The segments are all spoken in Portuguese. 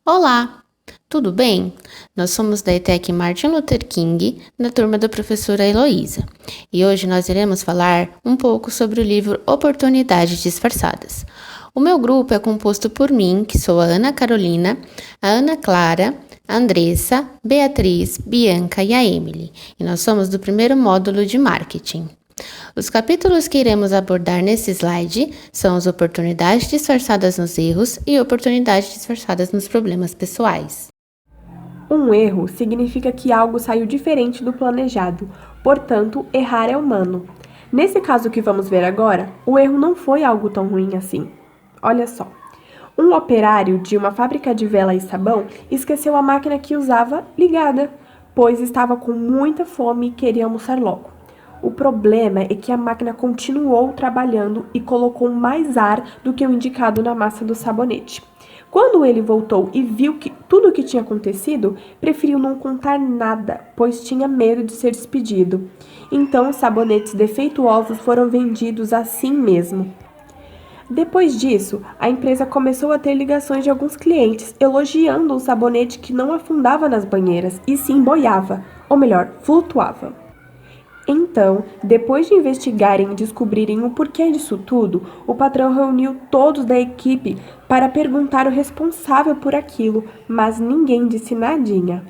Olá, tudo bem? Nós somos da ETEC Martin Luther King, na turma da professora Heloísa, e hoje nós iremos falar um pouco sobre o livro Oportunidades Disfarçadas. O meu grupo é composto por mim, que sou a Ana Carolina, a Ana Clara, a Andressa, Beatriz, Bianca e a Emily, e nós somos do primeiro módulo de marketing. Os capítulos que iremos abordar nesse slide são as oportunidades disfarçadas nos erros e oportunidades disfarçadas nos problemas pessoais. Um erro significa que algo saiu diferente do planejado, portanto, errar é humano. Nesse caso que vamos ver agora, o erro não foi algo tão ruim assim. Olha só. Um operário de uma fábrica de vela e sabão esqueceu a máquina que usava ligada, pois estava com muita fome e queria almoçar logo. O problema é que a máquina continuou trabalhando e colocou mais ar do que o indicado na massa do sabonete. Quando ele voltou e viu que tudo o que tinha acontecido, preferiu não contar nada, pois tinha medo de ser despedido. Então, os sabonetes defeituosos foram vendidos assim mesmo. Depois disso, a empresa começou a ter ligações de alguns clientes elogiando o sabonete que não afundava nas banheiras e sim boiava, ou melhor, flutuava. Então, depois de investigarem e descobrirem o porquê disso tudo, o patrão reuniu todos da equipe para perguntar o responsável por aquilo, mas ninguém disse nadinha.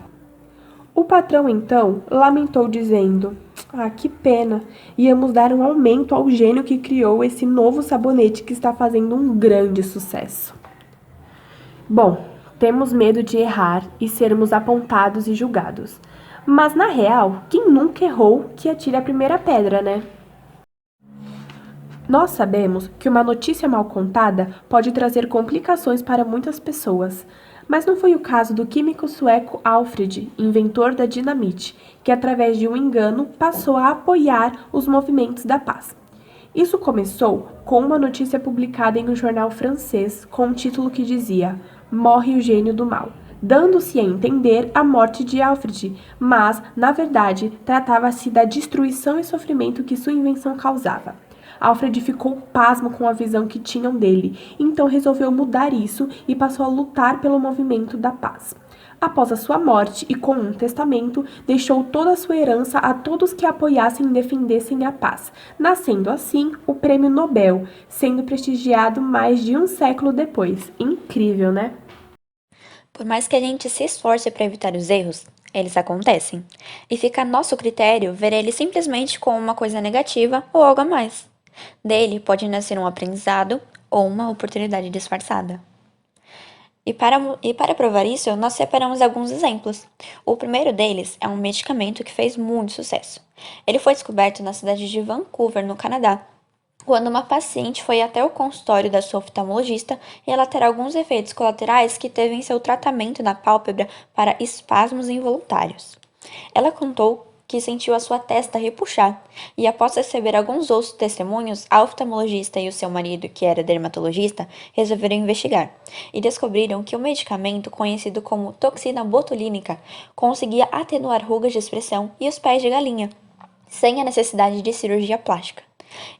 O patrão então lamentou dizendo: "Ah, que pena! Íamos dar um aumento ao gênio que criou esse novo sabonete que está fazendo um grande sucesso." Bom, temos medo de errar e sermos apontados e julgados. Mas na real, quem nunca errou que atire a primeira pedra, né? Nós sabemos que uma notícia mal contada pode trazer complicações para muitas pessoas, mas não foi o caso do químico sueco Alfred, inventor da dinamite, que através de um engano passou a apoiar os movimentos da paz. Isso começou com uma notícia publicada em um jornal francês com um título que dizia: "Morre o gênio do mal", dando-se a entender a morte de Alfred, mas, na verdade, tratava-se da destruição e sofrimento que sua invenção causava. Alfred ficou pasmo com a visão que tinham dele, então resolveu mudar isso e passou a lutar pelo movimento da paz. Após a sua morte e com um testamento, deixou toda a sua herança a todos que apoiassem e defendessem a paz, nascendo assim o Prêmio Nobel, sendo prestigiado mais de um século depois. Incrível, né? Por mais que a gente se esforce para evitar os erros, eles acontecem. E fica a nosso critério ver eles simplesmente como uma coisa negativa ou algo a mais. Dele pode nascer um aprendizado ou uma oportunidade disfarçada. E para provar isso, nós separamos alguns exemplos. O primeiro deles é um medicamento que fez muito sucesso. Ele foi descoberto na cidade de Vancouver, no Canadá, quando uma paciente foi até o consultório da sua oftalmologista e ela terá alguns efeitos colaterais que teve em seu tratamento na pálpebra para espasmos involuntários. Ela contou que sentiu a sua testa repuxar, e após receber alguns outros testemunhos, a oftalmologista e o seu marido, que era dermatologista, resolveram investigar e descobriram que o medicamento, conhecido como toxina botulínica, conseguia atenuar rugas de expressão e os pés de galinha, sem a necessidade de cirurgia plástica.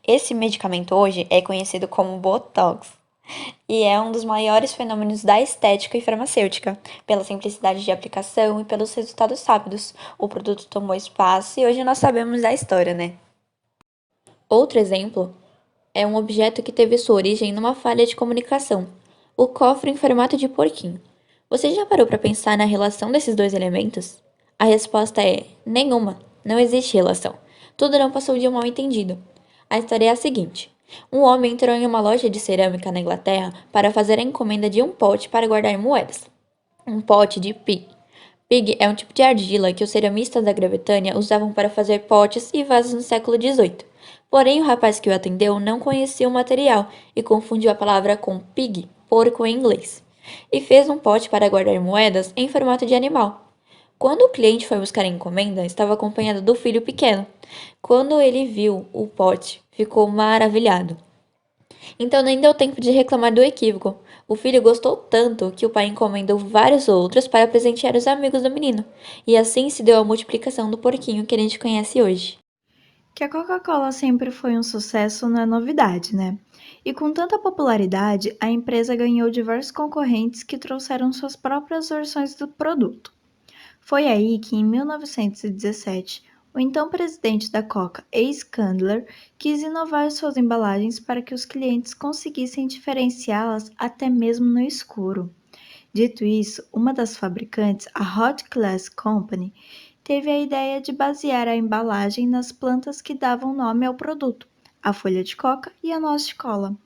Esse medicamento hoje é conhecido como Botox e é um dos maiores fenômenos da estética e farmacêutica, pela simplicidade de aplicação e pelos resultados rápidos. O produto tomou espaço e hoje nós sabemos da história, né? Outro exemplo é um objeto que teve sua origem numa falha de comunicação, o cofre em formato de porquinho. Você já parou para pensar na relação desses dois elementos? A resposta é nenhuma, não existe relação. Tudo não passou de um mal-entendido. A história é a seguinte: um homem entrou em uma loja de cerâmica na Inglaterra para fazer a encomenda de um pote para guardar moedas. Um pote de pig. Pig é um tipo de argila que os ceramistas da Grã-Bretanha usavam para fazer potes e vasos no século XVIII. Porém, o rapaz que o atendeu não conhecia o material e confundiu a palavra com pig, porco em inglês, e fez um pote para guardar moedas em formato de animal. Quando o cliente foi buscar a encomenda, estava acompanhado do filho pequeno. Quando ele viu o pote, ficou maravilhado. Então nem deu tempo de reclamar do equívoco. O filho gostou tanto que o pai encomendou vários outros para presentear os amigos do menino. E assim se deu a multiplicação do porquinho que a gente conhece hoje. Que a Coca-Cola sempre foi um sucesso não é novidade, né? E com tanta popularidade, a empresa ganhou diversos concorrentes que trouxeram suas próprias versões do produto. Foi aí que, em 1917, o então presidente da Coca, Ace Candler, quis inovar suas embalagens para que os clientes conseguissem diferenciá-las até mesmo no escuro. Dito isso, uma das fabricantes, a Hot Glass Company, teve a ideia de basear a embalagem nas plantas que davam nome ao produto, a folha de coca e a noz de cola.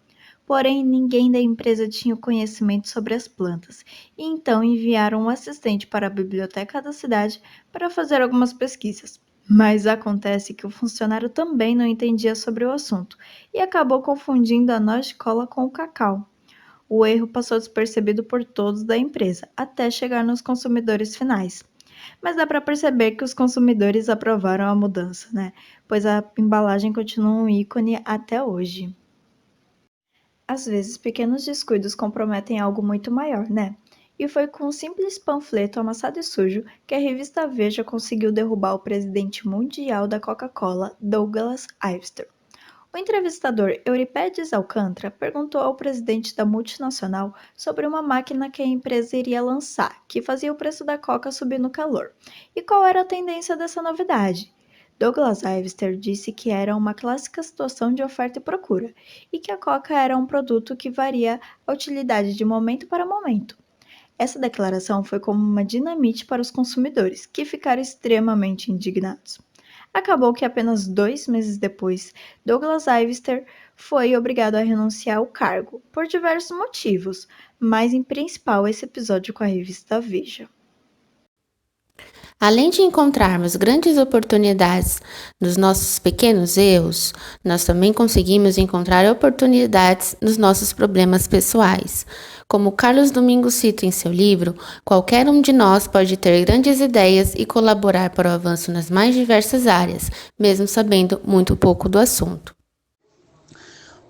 Porém, ninguém da empresa tinha conhecimento sobre as plantas, e então enviaram um assistente para a biblioteca da cidade para fazer algumas pesquisas. Mas acontece que o funcionário também não entendia sobre o assunto e acabou confundindo a noz de cola com o cacau. O erro passou despercebido por todos da empresa, até chegar nos consumidores finais. Mas dá para perceber que os consumidores aprovaram a mudança, né? Pois a embalagem continua um ícone até hoje. Às vezes, pequenos descuidos comprometem algo muito maior, né? E foi com um simples panfleto amassado e sujo que a revista Veja conseguiu derrubar o presidente mundial da Coca-Cola, Douglas Ivester. O entrevistador Euripides Alcântara perguntou ao presidente da multinacional sobre uma máquina que a empresa iria lançar, que fazia o preço da Coca subir no calor, e qual era a tendência dessa novidade. Douglas Ivester disse que era uma clássica situação de oferta e procura, e que a Coca era um produto que varia a utilidade de momento para momento. Essa declaração foi como uma dinamite para os consumidores, que ficaram extremamente indignados. Acabou que apenas 2 meses depois, Douglas Ivester foi obrigado a renunciar ao cargo, por diversos motivos, mas em principal esse episódio com a revista Veja. Além de encontrarmos grandes oportunidades nos nossos pequenos erros, nós também conseguimos encontrar oportunidades nos nossos problemas pessoais. Como Carlos Domingos cita em seu livro, qualquer um de nós pode ter grandes ideias e colaborar para o avanço nas mais diversas áreas, mesmo sabendo muito pouco do assunto.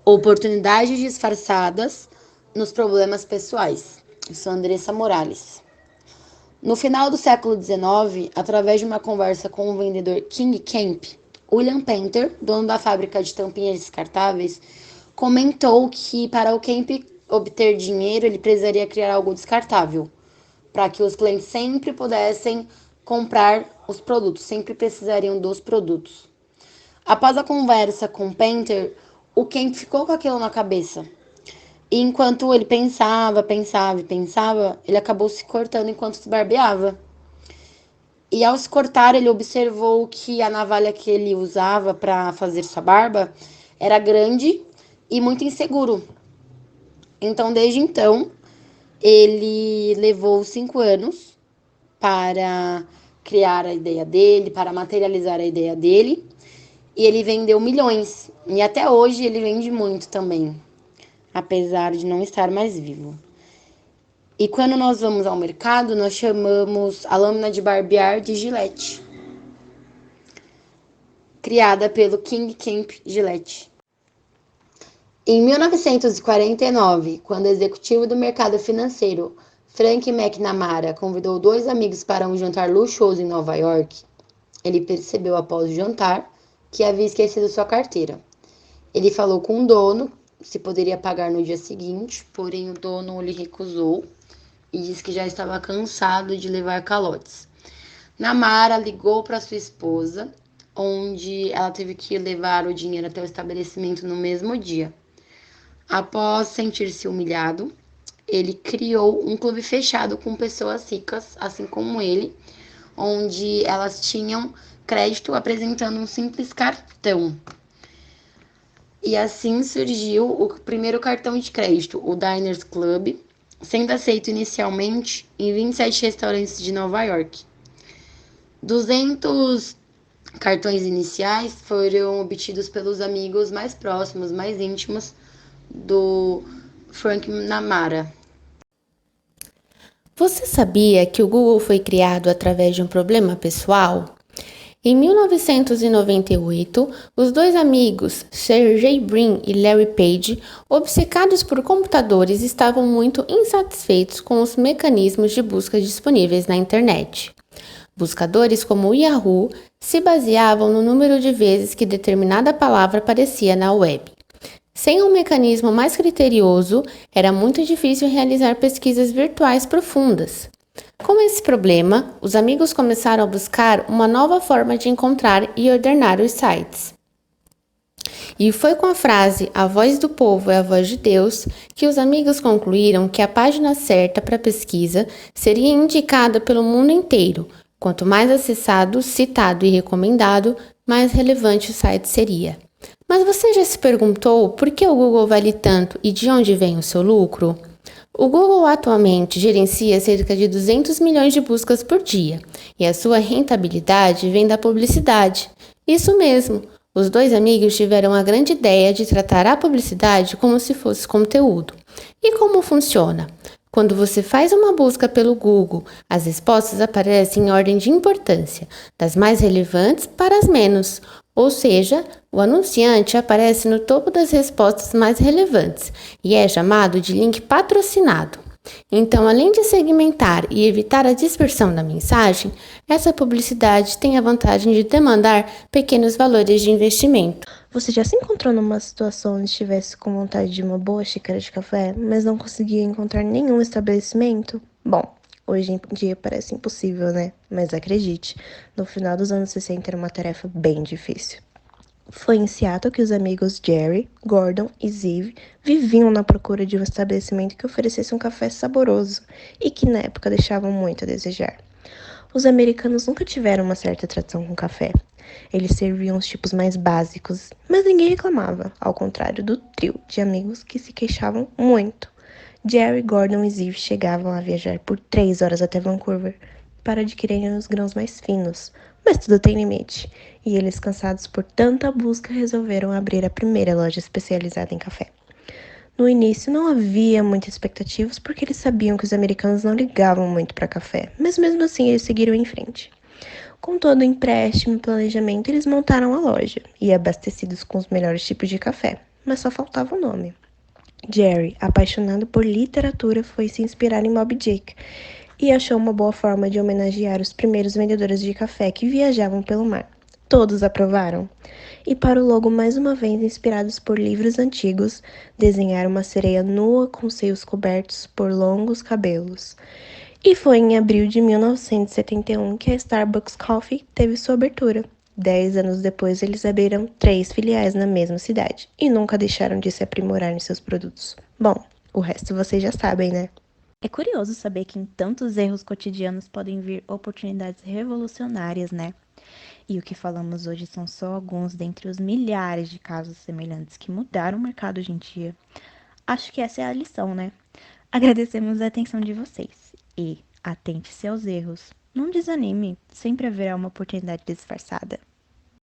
Oportunidades disfarçadas nos problemas pessoais. Eu sou Andressa Morales. No final do século XIX, através de uma conversa com o vendedor King Kemp, William Painter, dono da fábrica de tampinhas descartáveis, comentou que para o Kemp obter dinheiro, ele precisaria criar algo descartável, para que os clientes sempre pudessem comprar os produtos, sempre precisariam dos produtos. Após a conversa com Painter, o Kemp ficou com aquilo na cabeça. E enquanto ele pensava, ele acabou se cortando enquanto se barbeava. E ao se cortar, ele observou que a navalha que ele usava para fazer sua barba era grande e muito inseguro. Então, desde então, ele levou 5 anos para criar a ideia dele, para materializar a ideia dele. E ele vendeu milhões. E até hoje ele vende muito também, apesar de não estar mais vivo. E quando nós vamos ao mercado, nós chamamos a lâmina de barbear de Gillette, criada pelo King Kemp Gillette. Em 1949, quando o executivo do mercado financeiro Frank McNamara convidou 2 amigos para um jantar luxuoso em Nova York, ele percebeu após o jantar que havia esquecido sua carteira. Ele falou com o dono se poderia pagar no dia seguinte, porém o dono lhe recusou e disse que já estava cansado de levar calotes. Namara ligou para sua esposa, onde ela teve que levar o dinheiro até o estabelecimento no mesmo dia. Após sentir-se humilhado, ele criou um clube fechado com pessoas ricas, assim como ele, onde elas tinham crédito apresentando um simples cartão. E assim surgiu o primeiro cartão de crédito, o Diners Club, sendo aceito inicialmente em 27 restaurantes de Nova York. 200 cartões iniciais foram obtidos pelos amigos mais próximos, mais íntimos do Frank McNamara. Você sabia que o Google foi criado através de um problema pessoal? Em 1998, os 2 amigos, Sergey Brin e Larry Page, obcecados por computadores, estavam muito insatisfeitos com os mecanismos de busca disponíveis na internet. Buscadores como o Yahoo se baseavam no número de vezes que determinada palavra aparecia na web. Sem um mecanismo mais criterioso, era muito difícil realizar pesquisas virtuais profundas. Com esse problema, os amigos começaram a buscar uma nova forma de encontrar e ordenar os sites. E foi com a frase "A voz do povo é a voz de Deus" que os amigos concluíram que a página certa para a pesquisa seria indicada pelo mundo inteiro. Quanto mais acessado, citado e recomendado, mais relevante o site seria. Mas você já se perguntou por que o Google vale tanto e de onde vem o seu lucro? O Google atualmente gerencia cerca de 200 milhões de buscas por dia e a sua rentabilidade vem da publicidade. Isso mesmo, os dois amigos tiveram a grande ideia de tratar a publicidade como se fosse conteúdo. E como funciona? Quando você faz uma busca pelo Google, as respostas aparecem em ordem de importância, das mais relevantes para as menos. Ou seja, o anunciante aparece no topo das respostas mais relevantes e é chamado de link patrocinado. Então, além de segmentar e evitar a dispersão da mensagem, essa publicidade tem a vantagem de demandar pequenos valores de investimento. Você já se encontrou numa situação onde estivesse com vontade de uma boa xícara de café, mas não conseguia encontrar nenhum estabelecimento? Bom, hoje em dia parece impossível, né? Mas acredite, no final dos anos 60 era uma tarefa bem difícil. Foi em Seattle que os amigos Jerry, Gordon e Ziv viviam na procura de um estabelecimento que oferecesse um café saboroso e que na época deixavam muito a desejar. Os americanos nunca tiveram uma certa tradição com café. Eles serviam os tipos mais básicos, mas ninguém reclamava, ao contrário do trio de amigos que se queixavam muito. Jerry, Gordon e Ziv chegavam a viajar por 3 horas até Vancouver para adquirirem os grãos mais finos, mas tudo tem limite, e eles, cansados por tanta busca, resolveram abrir a primeira loja especializada em café. No início não havia muitas expectativas porque eles sabiam que os americanos não ligavam muito para café, mas mesmo assim eles seguiram em frente. Com todo o empréstimo e planejamento, eles montaram a loja, e abastecidos com os melhores tipos de café, mas só faltava o nome. Jerry, apaixonado por literatura, foi se inspirar em Moby Dick e achou uma boa forma de homenagear os primeiros vendedores de café que viajavam pelo mar. Todos aprovaram. E para o logo, mais uma vez inspirados por livros antigos, desenharam uma sereia nua com seios cobertos por longos cabelos. E foi em abril de 1971 que a Starbucks Coffee teve sua abertura. 10 anos depois, eles abriram 3 filiais na mesma cidade e nunca deixaram de se aprimorar em seus produtos. Bom, o resto vocês já sabem, né? É curioso saber que em tantos erros cotidianos podem vir oportunidades revolucionárias, né? E o que falamos hoje são só alguns dentre os milhares de casos semelhantes que mudaram o mercado hoje em dia. Acho que essa é a lição, né? Agradecemos a atenção de vocês e atente-se aos erros. Não desanime, sempre haverá uma oportunidade disfarçada.